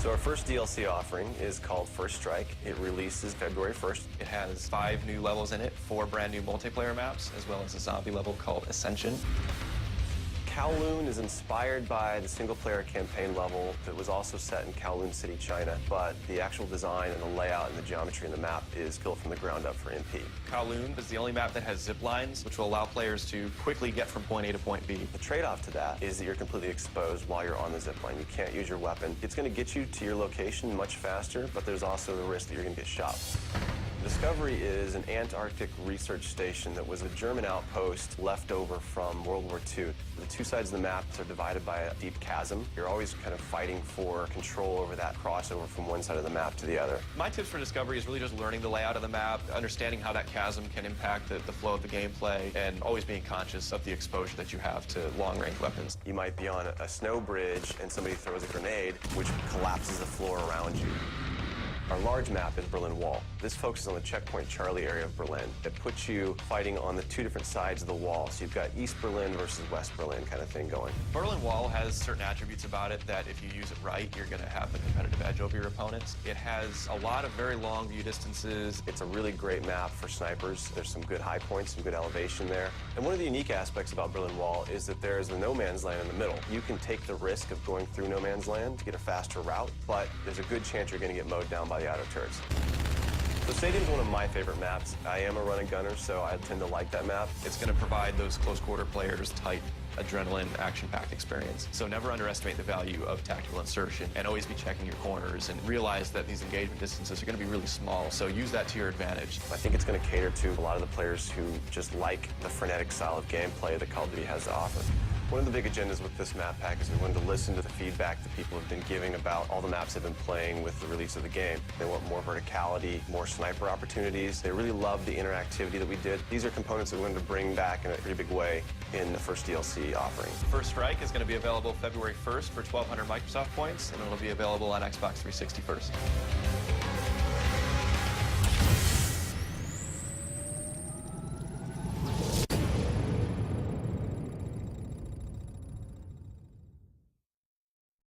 So our first DLC offering is called First Strike. It releases February 1st. It has 5 new levels in it, 4 brand new multiplayer maps, as well as a zombie level called Ascension. Kowloon is inspired by the single-player campaign level that was also set in Kowloon City, China, but the actual design and the layout and the geometry in the map is built from the ground up for MP. Kowloon is the only map that has zip lines, which will allow players to quickly get from point A to point B. The trade-off to that is that you're completely exposed while you're on the zip line. You can't use your weapon. It's going to get you to your location much faster, but there's also the risk that you're going to get shot. Discovery is an Antarctic research station that was a German outpost left over from World War II. The two sides of the map are divided by a deep chasm. You're always kind of fighting for control over that crossover from one side of the map to the other. My tips for Discovery is really just learning the layout of the map, understanding how that chasm can impact the flow of the gameplay, and always being conscious of the exposure that you have to long-range weapons. You might be on a snow bridge and somebody throws a grenade, which collapses the floor around you. Our large map is Berlin Wall. This focuses on the checkpoint Charlie area of Berlin. It puts you fighting on the two different sides of the wall. So you've got East Berlin versus West Berlin kind of thing going. Berlin Wall has certain attributes about it that if you use it right, you're going to have a competitive edge over your opponents. It has a lot of very long view distances. It's a really great map for snipers. There's some good high points, some good elevation there. And one of the unique aspects about Berlin Wall is that there's a no man's land in the middle. You can take the risk of going through no man's land to get a faster route, but there's a good chance you're going to get mowed down by the auto turrets. So Stadium's one of my favorite maps. I am a run and gunner, so I tend to like that map. It's going to provide those close quarter players tight adrenaline, action-packed experience. So never underestimate the value of tactical insertion, and always be checking your corners and realize that these engagement distances are going to be really small, so use that to your advantage. I think it's going to cater to a lot of the players who just like the frenetic style of gameplay that Call of Duty has to offer. One of the big agendas with this map pack is we wanted to listen to the feedback that people have been giving about all the maps they've been playing with the release of the game. They want more verticality, more sniper opportunities. They really love the interactivity that we did. These are components that we wanted to bring back in a pretty big way in the first DLC offering. First Strike is going to be available February 1st for 1,200 Microsoft points, and it'll be available on Xbox 360 first.